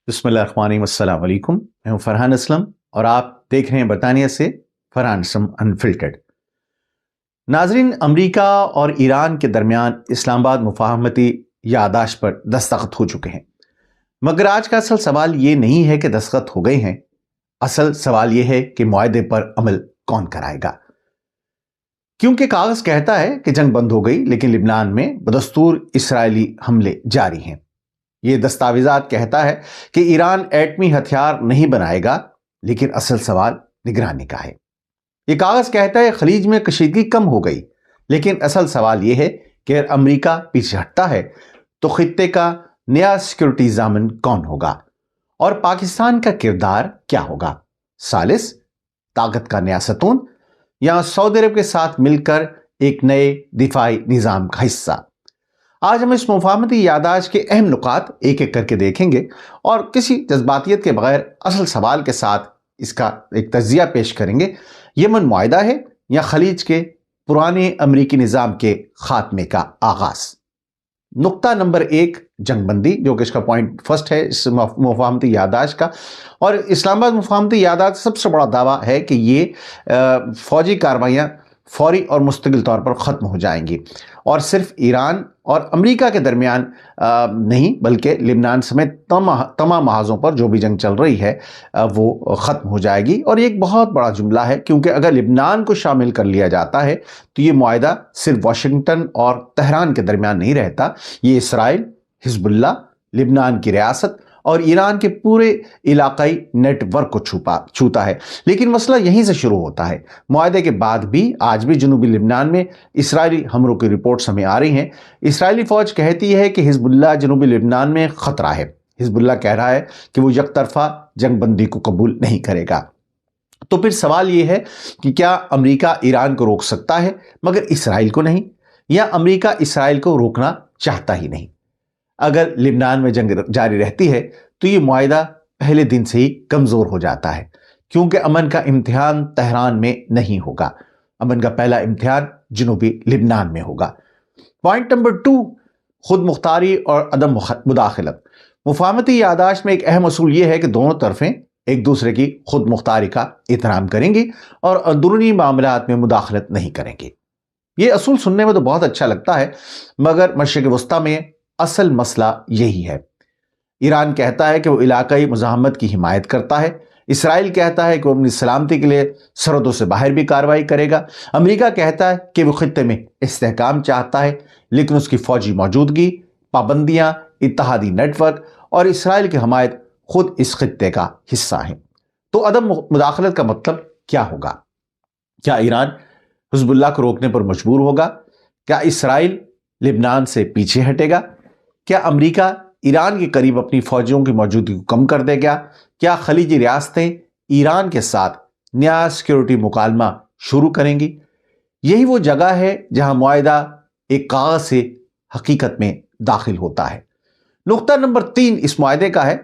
بسم اللہ الرحمن الرحیم، السلام علیکم۔ میں ہوں فرحان اسلم اور آپ دیکھ رہے ہیں برطانیہ سے فرحان اسلم انفلٹرڈ۔ ناظرین، امریکہ اور ایران کے درمیان اسلام آباد مفاہمتی یادداشت پر دستخط ہو چکے ہیں، مگر آج کا اصل سوال یہ نہیں ہے کہ دستخط ہو گئے ہیں۔ اصل سوال یہ ہے کہ معاہدے پر عمل کون کرائے گا، کیونکہ کاغذ کہتا ہے کہ جنگ بند ہو گئی، لیکن لبنان میں بدستور اسرائیلی حملے جاری ہیں۔ یہ دستاویزات کہتا ہے کہ ایران ایٹمی ہتھیار نہیں بنائے گا، لیکن اصل سوال نگرانی کا ہے۔ یہ کاغذ کہتا ہے خلیج میں کشیدگی کم ہو گئی، لیکن اصل سوال یہ ہے کہ اگر امریکہ پیچھے ہٹتا ہے تو خطے کا نیا سیکورٹی ضامن کون ہوگا اور پاکستان کا کردار کیا ہوگا؟ ثالث، طاقت کا نیا ستون یا سعودی عرب کے ساتھ مل کر ایک نئے دفاعی نظام کا حصہ؟ آج ہم اس مفاہمتی یادداشت کے اہم نکات ایک ایک کر کے دیکھیں گے اور کسی جذباتیت کے بغیر اصل سوال کے ساتھ اس کا ایک تجزیہ پیش کریں گے۔ یمن معاہدہ ہے یا خلیج کے پرانے امریکی نظام کے خاتمے کا آغاز؟ نقطہ نمبر 1، جنگ بندی، جو کہ اس کا پوائنٹ فرسٹ ہے اس مفاہمتی یادداشت کا۔ اور اسلام آباد مفاہمتی یادداشت سب سے بڑا دعویٰ ہے کہ یہ فوجی کارروائیاں فوری اور مستقل طور پر ختم ہو جائیں گی، اور صرف ایران اور امریکہ کے درمیان نہیں بلکہ لبنان سمیت تمام محاذوں پر جو بھی جنگ چل رہی ہے وہ ختم ہو جائے گی۔ اور یہ ایک بہت بڑا جملہ ہے، کیونکہ اگر لبنان کو شامل کر لیا جاتا ہے تو یہ معاہدہ صرف واشنگٹن اور تہران کے درمیان نہیں رہتا، یہ اسرائیل، حزب اللہ، لبنان کی ریاست اور ایران کے پورے علاقائی نیٹ ورک کو چھوتا ہے۔ لیکن مسئلہ یہیں سے شروع ہوتا ہے۔ معاہدے کے بعد بھی آج بھی جنوبی لبنان میں اسرائیلی حملوں کی رپورٹس ہمیں آ رہی ہیں۔ اسرائیلی فوج کہتی ہے کہ حزب اللہ جنوبی لبنان میں خطرہ ہے۔ حزب اللہ کہہ رہا ہے کہ وہ یک طرفہ جنگ بندی کو قبول نہیں کرے گا۔ تو پھر سوال یہ ہے کہ کیا امریکہ ایران کو روک سکتا ہے مگر اسرائیل کو نہیں، یا امریکہ اسرائیل کو روکنا چاہتا ہی نہیں؟ اگر لبنان میں جنگ جاری رہتی ہے تو یہ معاہدہ پہلے دن سے ہی کمزور ہو جاتا ہے، کیونکہ امن کا امتحان تہران میں نہیں ہوگا، امن کا پہلا امتحان جنوبی لبنان میں ہوگا۔ پوائنٹ نمبر 2، خود مختاری اور عدم مداخلت۔ مفاہمتی یادداشت میں ایک اہم اصول یہ ہے کہ دونوں طرفیں ایک دوسرے کی خود مختاری کا احترام کریں گی اور اندرونی معاملات میں مداخلت نہیں کریں گی۔ یہ اصول سننے میں تو بہت اچھا لگتا ہے، مگر مشرق وسطیٰ میں اصل مسئلہ یہی ہے۔ ایران کہتا ہے کہ وہ علاقائی مزاحمت کی حمایت کرتا ہے، اسرائیل کہتا ہے کہ وہ اپنی سلامتی کے لیے سرحدوں سے باہر بھی کارروائی کرے گا، امریکہ کہتا ہے کہ وہ خطے میں استحکام چاہتا ہے، لیکن اس کی فوجی موجودگی، پابندیاں، اتحادی نیٹ ورک اور اسرائیل کی حمایت خود اس خطے کا حصہ ہیں۔ تو عدم مداخلت کا مطلب کیا ہوگا؟ کیا ایران حزب اللہ کو روکنے پر مجبور ہوگا؟ کیا اسرائیل لبنان سے پیچھے ہٹے گا؟ کیا امریکہ ایران کے قریب اپنی فوجیوں کی موجودگی کو کم کر دے گا؟ کیا خلیجی ریاستیں ایران کے ساتھ نیا سیکورٹی مکالمہ شروع کریں گی؟ یہی وہ جگہ ہے جہاں معاہدہ ایک کاغذ سے حقیقت میں داخل ہوتا ہے۔ نقطہ نمبر 3 اس معاہدے کا ہے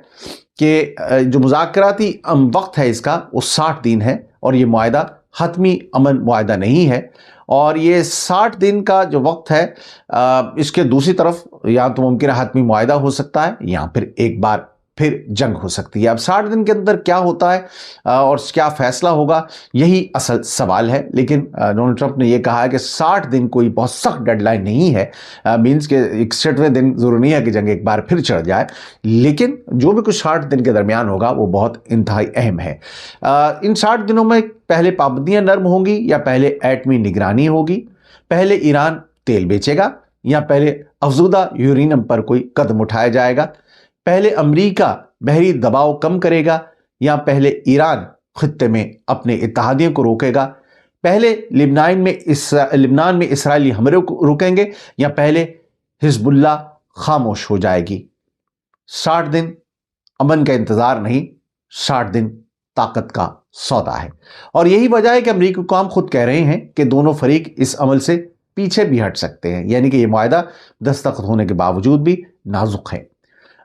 کہ جو مذاکراتی وقت ہے اس کا وہ 60 دن ہے، اور یہ معاہدہ حتمی امن معاہدہ نہیں ہے، اور یہ 60 دن کا جو وقت ہے اس کے دوسری طرف یا تو ممکن ہے حتمی معاہدہ ہو سکتا ہے یا پھر ایک بار پھر جنگ ہو سکتی ہے۔ اب 60 دن کے اندر کیا ہوتا ہے اور کیا فیصلہ ہوگا، یہی اصل سوال ہے۔ لیکن ڈونلڈ ٹرمپ نے یہ کہا ہے کہ 60 دن کوئی بہت سخت ڈیڈ لائن نہیں ہے، مینس کہ 61ویں دن ضروری نہیں ہے کہ جنگ ایک بار پھر چڑھ جائے، لیکن جو بھی کچھ 60 دن کے درمیان ہوگا وہ بہت انتہائی اہم ہے۔ ان 60 دنوں میں پہلے پابندیاں نرم ہوں گی یا پہلے ایٹمی نگرانی ہوگی؟ پہلے ایران تیل بیچے گا یا پہلے افزودہ یورینیم پر کوئی قدم اٹھایا جائے گا؟ پہلے امریکہ بحری دباؤ کم کرے گا یا پہلے ایران خطے میں اپنے اتحادیوں کو روکے گا؟ پہلے لبنان میں اسرائیلی حملوں کو روکیں گے یا پہلے حزب اللہ خاموش ہو جائے گی؟ 60 دن امن کا انتظار نہیں، 60 دن طاقت کا سودا ہے، اور یہی وجہ ہے کہ امریکی حکام خود کہہ رہے ہیں کہ دونوں فریق اس عمل سے پیچھے بھی ہٹ سکتے ہیں، یعنی کہ یہ معاہدہ دستخط ہونے کے باوجود بھی نازک ہے۔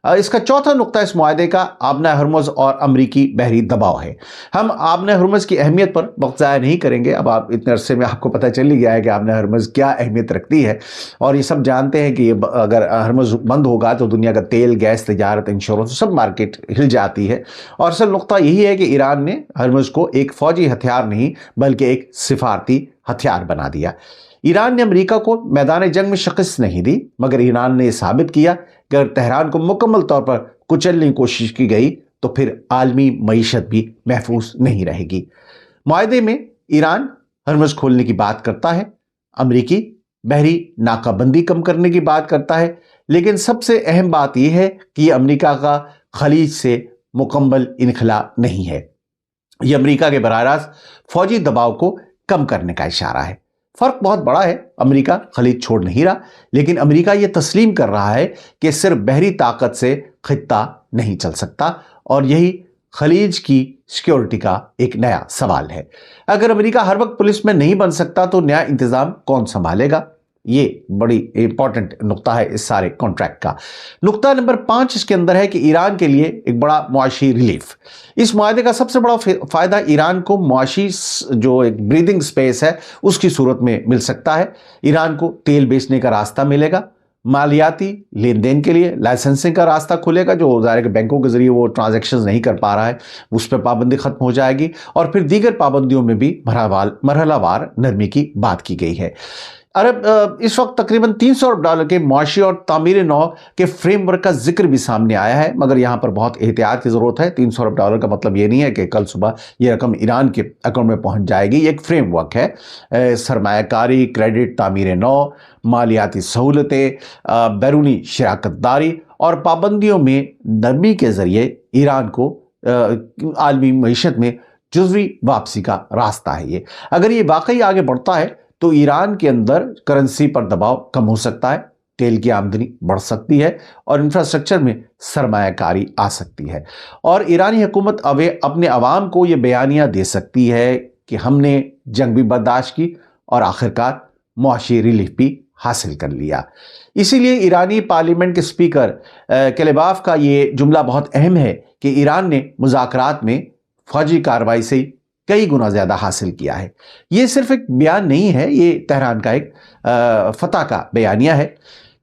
اس کا چوتھا نقطہ اس معاہدے کا آبنہ ہرمز اور امریکی بحری دباؤ ہے۔ ہم آبنہ ہرمز کی اہمیت پر وقت ضائع نہیں کریں گے، اب آپ اتنے عرصے میں آپ کو پتہ چل ہی گیا ہے کہ آبنہ ہرمز کیا اہمیت رکھتی ہے، اور یہ سب جانتے ہیں کہ یہ اگر ہرمز بند ہوگا تو دنیا کا تیل، گیس، تجارت، انشورنس سب مارکیٹ ہل جاتی ہے۔ اور اصل نقطہ یہی ہے کہ ایران نے ہرمز کو ایک فوجی ہتھیار نہیں بلکہ ایک سفارتی ہتھیار بنا دیا۔ ایران نے امریکہ کو میدان جنگ میں شکست نہیں دی، مگر ایران نے یہ ثابت کیا کہ اگر تہران کو مکمل طور پر کچلنے کی کوشش کی گئی تو پھر عالمی معیشت بھی محفوظ نہیں رہے گی۔ معاہدے میں ایران ہرمز کھولنے کی بات کرتا ہے، امریکی بحری ناکہ بندی کم کرنے کی بات کرتا ہے، لیکن سب سے اہم بات یہ ہے کہ یہ امریکہ کا خلیج سے مکمل انخلا نہیں ہے، یہ امریکہ کے براہ راست فوجی دباؤ کو کم کرنے کا اشارہ ہے۔ فرق بہت بڑا ہے، امریکہ خلیج چھوڑ نہیں رہا، لیکن امریکہ یہ تسلیم کر رہا ہے کہ صرف بحری طاقت سے خطہ نہیں چل سکتا، اور یہی خلیج کی سیکیورٹی کا ایک نیا سوال ہے۔ اگر امریکہ ہر وقت پولیس میں نہیں بن سکتا تو نیا انتظام کون سنبھالے گا؟ یہ بڑی امپورٹنٹ نقطہ ہے اس سارے کانٹریکٹ کا۔ نقطہ نمبر 5 اس کے اندر ہے کہ ایران کے لیے ایک بڑا معاشی ریلیف۔ اس معاہدے کا سب سے بڑا فائدہ ایران کو معاشی جو ایک بریدنگ سپیس ہے اس کی صورت میں مل سکتا ہے۔ ایران کو تیل بیچنے کا راستہ ملے گا، مالیاتی لین دین کے لیے لائسنسنگ کا راستہ کھلے گا، جو ظاہر ہے کہ بینکوں کے ذریعے وہ ٹرانزیکشنز نہیں کر پا رہا ہے، اس پہ پابندی ختم ہو جائے گی، اور پھر دیگر پابندیوں میں بھی مرحلہ وار نرمی کی بات کی گئی ہے۔ عرب اس وقت تقریباً $300 ارب کے معاشی اور تعمیر نو کے فریم ورک کا ذکر بھی سامنے آیا ہے، مگر یہاں پر بہت احتیاط کی ضرورت ہے۔ $300 ارب کا مطلب یہ نہیں ہے کہ کل صبح یہ رقم ایران کے اکاؤنٹ میں پہنچ جائے گی، یہ ایک فریم ورک ہے۔ سرمایہ کاری، کریڈٹ، تعمیر نو، مالیاتی سہولتیں، بیرونی شراکت داری اور پابندیوں میں نرمی کے ذریعے ایران کو عالمی معیشت میں جزوی واپسی کا راستہ ہے۔ یہ اگر یہ واقعی آگے بڑھتا ہے تو ایران کے اندر کرنسی پر دباؤ کم ہو سکتا ہے، تیل کی آمدنی بڑھ سکتی ہے، اور انفراسٹرکچر میں سرمایہ کاری آ سکتی ہے، اور ایرانی حکومت اپنے عوام کو یہ بیانیہ دے سکتی ہے کہ ہم نے جنگ بھی برداشت کی اور آخرکار معاشی ریلیف بھی حاصل کر لیا۔ اسی لیے ایرانی پارلیمنٹ کے سپیکر کلیباف کا یہ جملہ بہت اہم ہے کہ ایران نے مذاکرات میں فوجی کارروائی سے کئی گنا زیادہ حاصل کیا ہے۔ یہ صرف ایک بیان نہیں ہے، یہ تہران کا ایک فتح کا بیانیہ ہے۔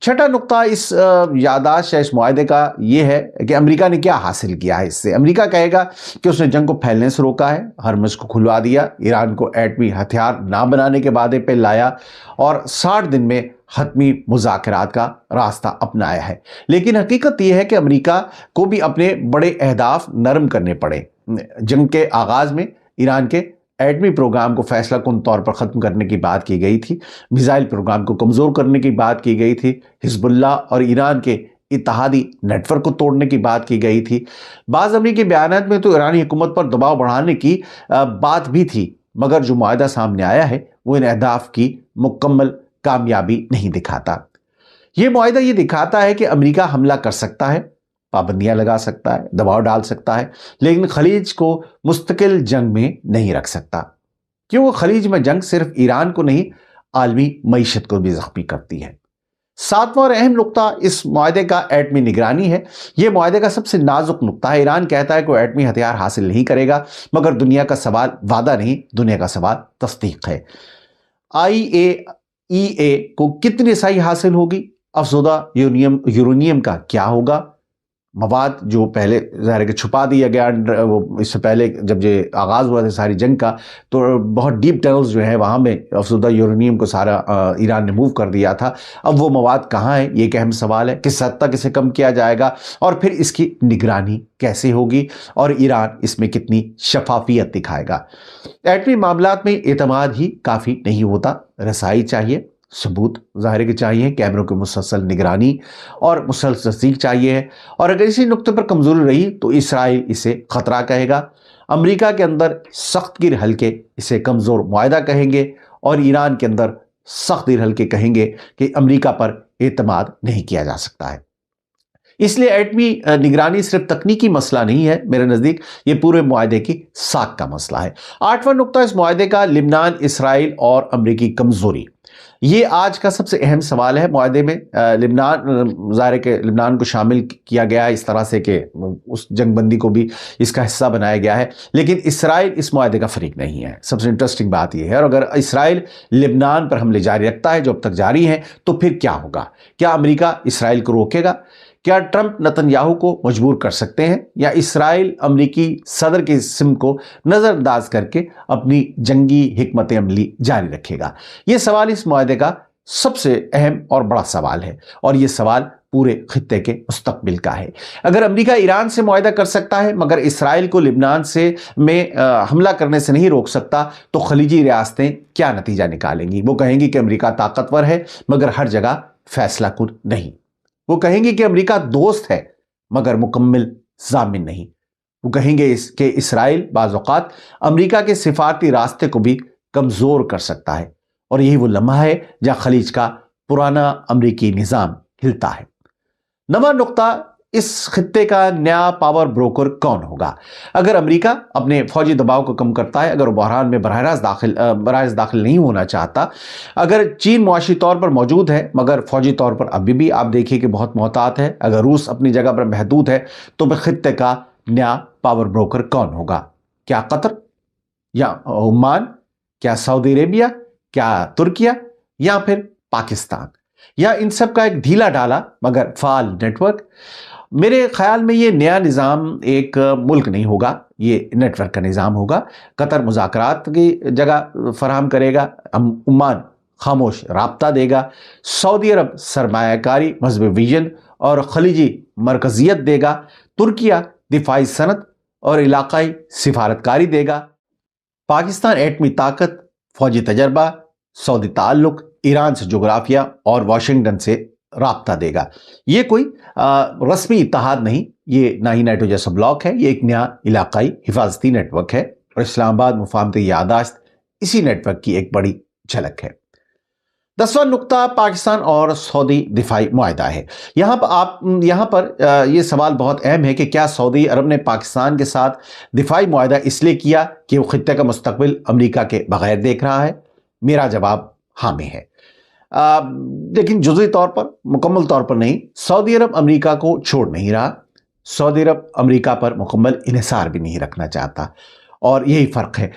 چھٹا نقطہ اس یادداشت یا اس معاہدے کا یہ ہے کہ امریکہ نے کیا حاصل کیا ہے اس سے۔ امریکہ کہے گا کہ اس نے جنگ کو پھیلنے سے روکا ہے، ہرمز کو کھلوا دیا، ایران کو ایٹمی ہتھیار نہ بنانے کے وعدے پہ لایا، اور 60 دن میں حتمی مذاکرات کا راستہ اپنایا ہے۔ لیکن حقیقت یہ ہے کہ امریکہ کو بھی اپنے بڑے اہداف نرم کرنے پڑے۔ جنگ کے آغاز میں ایران کے ایٹمی پروگرام کو فیصلہ کن طور پر ختم کرنے کی بات کی گئی تھی، میزائل پروگرام کو کمزور کرنے کی بات کی گئی تھی، حزب اللہ اور ایران کے اتحادی نیٹ ورک کو توڑنے کی بات کی گئی تھی۔ بعض امریکی بیانات میں تو ایرانی حکومت پر دباؤ بڑھانے کی بات بھی تھی، مگر جو معاہدہ سامنے آیا ہے وہ ان اہداف کی مکمل کامیابی نہیں دکھاتا۔ یہ معاہدہ یہ دکھاتا ہے کہ امریکہ حملہ کر سکتا ہے، پابندیاں لگا سکتا ہے، دباؤ ڈال سکتا ہے، لیکن خلیج کو مستقل جنگ میں نہیں رکھ سکتا، کیوں؟ خلیج میں جنگ صرف ایران کو نہیں عالمی معیشت کو بھی زخمی کرتی ہے۔ ساتواں اور اہم نقطہ اس معاہدے کا ایٹمی نگرانی ہے۔ یہ معاہدے کا سب سے نازک نقطہ ہے۔ ایران کہتا ہے کہ وہ ایٹمی ہتھیار حاصل نہیں کرے گا، مگر دنیا کا سوال وعدہ نہیں، دنیا کا سوال تصدیق ہے۔ IAEA کو کتنی رسائی حاصل ہوگی؟ افزودہ یورینیم کا کیا ہوگا؟ مواد جو پہلے ظاہر ہے کہ چھپا دیا گیا، اس سے پہلے جب یہ آغاز ہوا تھا ساری جنگ کا تو بہت ڈیپ ٹنلز جو ہیں وہاں میں افزودہ یورینیم کو سارا ایران نے موو کر دیا تھا۔ اب وہ مواد کہاں ہے؟ یہ ایک اہم سوال ہے۔ کس حد تک اسے کم کیا جائے گا، اور پھر اس کی نگرانی کیسے ہوگی، اور ایران اس میں کتنی شفافیت دکھائے گا؟ ایٹمی معاملات میں اعتماد ہی کافی نہیں ہوتا، رسائی چاہیے، ثبوت ظاہر ہے کہ چاہیے، کیمروں کی مسلسل نگرانی اور مسلسل تصدیق چاہیے، اور اگر اسی نقطے پر کمزوری رہی تو اسرائیل اسے خطرہ کہے گا، امریکہ کے اندر سخت گیر حلقے اسے کمزور معاہدہ کہیں گے، اور ایران کے اندر سخت گیر حلقے کہیں گے کہ امریکہ پر اعتماد نہیں کیا جا سکتا ہے۔ اس لیے ایٹمی نگرانی صرف تکنیکی مسئلہ نہیں ہے، میرے نزدیک یہ پورے معاہدے کی ساکھ کا مسئلہ ہے۔ 8واں نقطہ اس معاہدے کا لبنان، اسرائیل اور امریکی کمزوری۔ یہ آج کا سب سے اہم سوال ہے معاہدے میں۔ لبنان، ظاہر ہے کہ لبنان کو شامل کیا گیا ہے اس طرح سے کہ اس جنگ بندی کو بھی اس کا حصہ بنایا گیا ہے، لیکن اسرائیل اس معاہدے کا فریق نہیں ہے۔ سب سے انٹرسٹنگ بات یہ ہے، اور اگر اسرائیل لبنان پر حملے جاری رکھتا ہے جو اب تک جاری ہیں، تو پھر کیا ہوگا؟ کیا امریکہ اسرائیل کو روکے گا؟ کیا ٹرمپ نتن یاہو کو مجبور کر سکتے ہیں، یا اسرائیل امریکی صدر کے سمت کو نظر انداز کر کے اپنی جنگی حکمت عملی جاری رکھے گا؟ یہ سوال اس معاہدے کا سب سے اہم اور بڑا سوال ہے، اور یہ سوال پورے خطے کے مستقبل کا ہے۔ اگر امریکہ ایران سے معاہدہ کر سکتا ہے مگر اسرائیل کو لبنان میں حملہ کرنے سے نہیں روک سکتا، تو خلیجی ریاستیں کیا نتیجہ نکالیں گی؟ وہ کہیں گی کہ امریکہ طاقتور ہے مگر ہر جگہ فیصلہ کن نہیں۔ وہ کہیں گے کہ امریکہ دوست ہے مگر مکمل ضامن نہیں۔ وہ کہیں گے کہ اسرائیل بعض اوقات امریکہ کے سفارتی راستے کو بھی کمزور کر سکتا ہے، اور یہی وہ لمحہ ہے جہاں خلیج کا پرانا امریکی نظام ہلتا ہے۔ نواں نقطہ، اس خطے کا نیا پاور بروکر کون ہوگا؟ اگر امریکہ اپنے فوجی دباؤ کو کم کرتا ہے، اگر وہ بحران میں براہ راست داخل نہیں ہونا چاہتا، اگر چین معاشی طور پر موجود ہے مگر فوجی طور پر ابھی بھی آپ دیکھیے کہ بہت محتاط ہے، اگر روس اپنی جگہ پر محدود ہے، تو پھر خطے کا نیا پاور بروکر کون ہوگا؟ کیا قطر، یا عمان، کیا سعودی عربیہ، کیا ترکیہ، یا پھر پاکستان، یا ان سب کا ایک ڈھیلا ڈالا مگر فعال نیٹ ورک؟ میرے خیال میں یہ نیا نظام ایک ملک نہیں ہوگا، یہ نیٹ ورک کا نظام ہوگا۔ قطر مذاکرات کی جگہ فراہم کرے گا، عمان خاموش رابطہ دے گا، سعودی عرب سرمایہ کاری، مذہبی ویژن اور خلیجی مرکزیت دے گا، ترکیہ دفاعی صنعت اور علاقائی سفارتکاری دے گا، پاکستان ایٹمی طاقت، فوجی تجربہ، سعودی تعلق، ایران سے جغرافیہ اور واشنگٹن سے رابطہ دے گا۔ یہ کوئی رسمی اتحاد نہیں، یہ نہ ہی نیٹو جیسا بلاک ہے، یہ ایک نیا علاقائی حفاظتی نیٹ ورک ہے، اور اسلام آباد مفاہمتی یادداشت اسی نیٹ ورک کی ایک بڑی جھلک ہے۔ 10واں نقطہ، پاکستان اور سعودی دفاعی معاہدہ ہے۔ یہاں پر یہ سوال بہت اہم ہے کہ کیا سعودی عرب نے پاکستان کے ساتھ دفاعی معاہدہ اس لیے کیا کہ وہ خطے کا مستقبل امریکہ کے بغیر دیکھ رہا ہے؟ میرا جواب ہاں میں ہے، لیکن جزوی طور پر، مکمل طور پر نہیں۔ سعودی عرب امریکہ کو چھوڑ نہیں رہا، سعودی عرب امریکہ پر مکمل انحصار بھی نہیں رکھنا چاہتا، اور یہی فرق ہے۔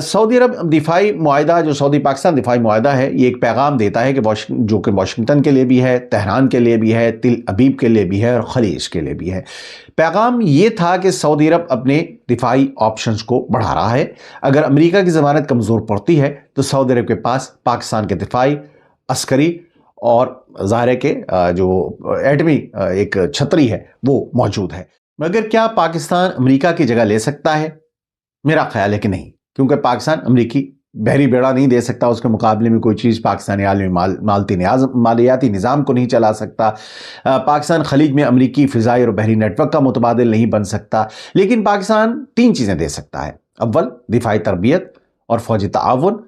سعودی عرب دفاعی معاہدہ، جو سعودی پاکستان دفاعی معاہدہ ہے، یہ ایک پیغام دیتا ہے کہ جو کہ واشنگٹن کے لیے بھی ہے، تہران کے لیے بھی ہے، تل ابیب کے لیے بھی ہے، اور خلیج کے لیے بھی ہے۔ پیغام یہ تھا کہ سعودی عرب اپنے دفاعی آپشنز کو بڑھا رہا ہے۔ اگر امریکہ کی ضمانت کمزور پڑتی ہے تو سعودی عرب کے پاس پاکستان کے دفاعی، عسکری اور ظاہر ہے کہ جو ایٹمی ایک چھتری ہے وہ موجود ہے۔ مگر کیا پاکستان امریکہ کی جگہ لے سکتا ہے؟ میرا خیال ہے کہ نہیں، کیونکہ پاکستان امریکی بحری بیڑا نہیں دے سکتا، اس کے مقابلے میں کوئی چیز پاکستانی عالمی مالیاتی نظام کو نہیں چلا سکتا، پاکستان خلیج میں امریکی فضائی اور بحری نیٹ ورک کا متبادل نہیں بن سکتا، لیکن پاکستان 3 چیزیں دے سکتا ہے۔ اول، دفاعی تربیت اور فوجی تعاون۔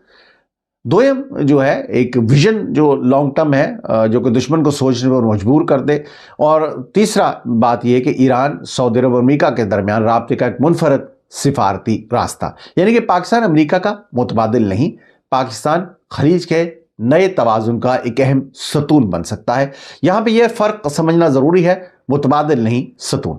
دویم جو ہے ایک ویژن جو لانگ ٹرم ہے، جو کہ دشمن کو سوچنے پر مجبور کر دے، اور تیسرا بات یہ ہے کہ ایران، سعودی عرب اور امریکہ کے درمیان رابطے کا ایک منفرد سفارتی راستہ، یعنی کہ پاکستان امریکہ کا متبادل نہیں، پاکستان خلیج کے نئے توازن کا ایک اہم ستون بن سکتا ہے۔ یہاں پہ یہ فرق سمجھنا ضروری ہے، متبادل نہیں، ستون۔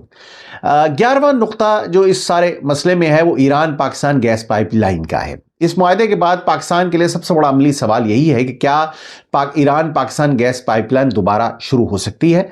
11واں نقطہ جو اس سارے مسئلے میں ہے وہ Iran Pakistan gas pipeline کا ہے۔ اس معاہدے کے بعد پاکستان کے لیے سب سے بڑا عملی سوال یہی ہے کہ کیا Iran Pakistan gas pipeline دوبارہ شروع ہو سکتی ہے؟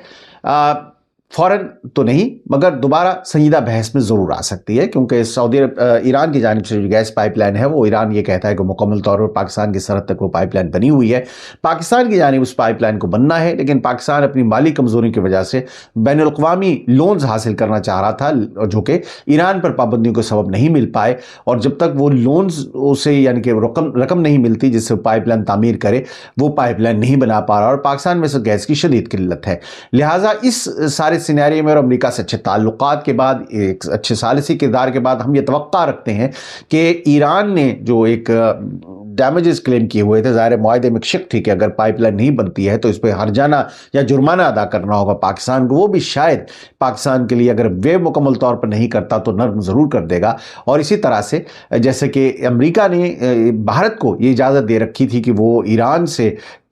فوراً تو نہیں، مگر دوبارہ سنجیدہ بحث میں ضرور آ سکتی ہے، کیونکہ سعودی عرب ایران کی جانب سے جو گیس پائپ لائن ہے وہ ایران یہ کہتا ہے کہ مکمل طور پر پاکستان کی سرحد تک وہ پائپ لائن بنی ہوئی ہے، پاکستان کی جانب اس پائپ لائن کو بننا ہے، لیکن پاکستان اپنی مالی کمزوری کی وجہ سے بین الاقوامی لونز حاصل کرنا چاہ رہا تھا، جو کہ ایران پر پابندیوں کے سبب نہیں مل پائے، اور جب تک وہ لونز اسے یعنی کہ رقم نہیں ملتی جس سے پائپ لائن تعمیر کرے، وہ پائپ لائن نہیں بنا پا رہا، اور پاکستان میں سے گیس کی شدید قلت ہے۔ لہٰذا اس سارے سینیریو میں اور امریکہ سے اچھے تعلقات کے بعد، ایک اچھے ثالثی کردار کے بعد، ہم یہ توقع رکھتے ہیں کہ ایران نے جو ایک ڈیمیجز کلیم کیے ہوئے تھے، ظاہر معاہدے میں ایک شک تھی کہ اگر پائپ لائن نہیں بنتی ہے تو اس پہ ہرجانہ یا جرمانہ ادا کرنا ہوگا پاکستان کو، وہ بھی شاید پاکستان کے لیے اگر وہ مکمل طور پر نہیں کرتا تو نرم ضرور کر دے گا۔ اور اسی طرح سے جیسے کہ امریکہ نے بھارت کو یہ اجازت دے رکھی تھی کہ وہ ایران سے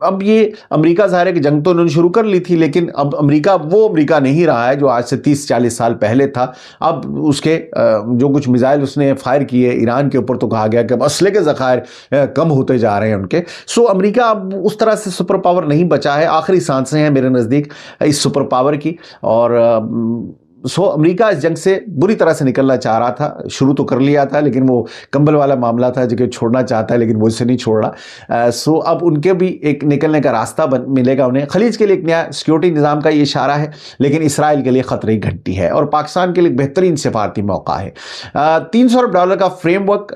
اب یہ امریکہ ظاہر ہے کہ جنگ تو انہوں نے شروع کر لی تھی، لیکن اب امریکہ وہ امریکہ نہیں رہا ہے جو آج سے 30-40 سال پہلے تھا۔ اب اس کے جو کچھ میزائل اس نے فائر کیے ایران کے اوپر، تو کہا گیا کہ اب اسلحے کے ذخائر کم ہوتے جا رہے ہیں ان کے۔ سو امریکہ اب اس طرح سے سپر پاور نہیں بچا ہے، آخری سانسیں ہیں میرے نزدیک اس سپر پاور کی۔ اور امریکہ اس جنگ سے بری طرح سے نکلنا چاہ رہا تھا، شروع تو کر لیا تھا، لیکن وہ کمبل والا معاملہ تھا جو کہ چھوڑنا چاہتا ہے لیکن وہ اسے نہیں چھوڑ رہا۔ اب ان کے بھی ایک نکلنے کا راستہ ملے گا انہیں۔ خلیج کے لیے ایک نیا سیکیورٹی نظام کا یہ اشارہ ہے، لیکن اسرائیل کے لیے خطرے کی گھنٹی ہے، اور پاکستان کے لیے بہترین سفارتی موقع ہے۔ $300 ارب کا فریم ورک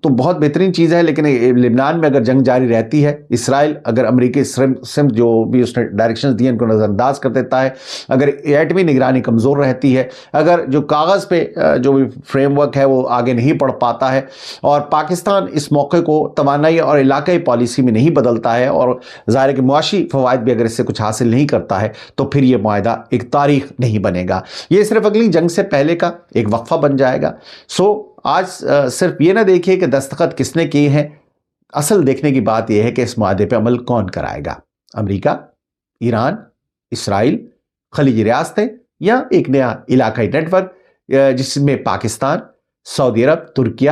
تو بہت بہترین چیز ہے، لیکن لبنان میں اگر جنگ جاری رہتی ہے، اسرائیل اگر امریکی سمت جو بھی اس نے ڈائریکشنز دی ان کو نظر انداز کر دیتا ہے، اگر ایٹمی نگرانی کمزور رہتی ہے، اگر جو کاغذ پہ جو بھی فریم ورک ہے وہ آگے نہیں بڑھ پاتا ہے، اور پاکستان اس موقع کو توانائی اور علاقائی پالیسی میں نہیں بدلتا ہے، اور ظاہر ہے کہ معاشی فوائد بھی اگر اس سے کچھ حاصل نہیں کرتا ہے، تو پھر یہ معاہدہ ایک تاریخ نہیں بنے گا، یہ صرف اگلی جنگ سے پہلے کا ایک وقفہ بن جائے گا۔ آج صرف یہ نہ دیکھیے کہ دستخط کس نے کیے ہیں، اصل دیکھنے کی بات یہ ہے کہ اس معاہدے پہ عمل کون کرائے گا، امریکہ، ایران، اسرائیل، خلیجی ریاستیں، یا ایک نیا علاقائی نیٹ ورک جس میں پاکستان، سعودی عرب، ترکیہ،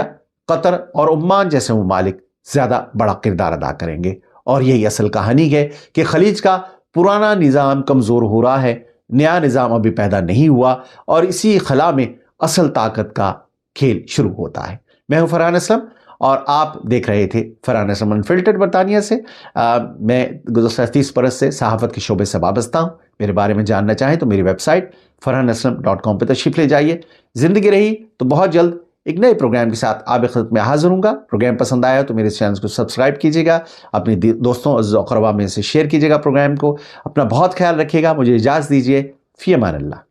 قطر اور عمان جیسے ممالک زیادہ بڑا کردار ادا کریں گے۔ اور یہی اصل کہانی ہے کہ خلیج کا پرانا نظام کمزور ہو رہا ہے، نیا نظام ابھی پیدا نہیں ہوا، اور اسی خلا میں اصل طاقت کا کھیل شروع ہوتا ہے۔ میں ہوں فرحان اسلم، اور آپ دیکھ رہے تھے فرحان اسلم انفلٹرڈ برطانیہ سے۔ میں گزشتہ 30 برس سے صحافت کے شعبے سے وابستہ ہوں۔ میرے بارے میں جاننا چاہیں تو میری ویب سائٹ farhanaslam.com پہ تشریف لے جائیے۔ زندگی رہی تو بہت جلد ایک نئے پروگرام کے ساتھ آپ کی خدمت میں حاضر ہوں گا۔ پروگرام پسند آیا تو میرے چینل کو سبسکرائب کیجیے گا، اپنے دوستوں عزیز و اقربا میں سے شیئر کیجیے گا پروگرام کو۔ اپنا بہت خیال رکھیے گا، مجھے اجازت دیجیے، فی امان اللہ۔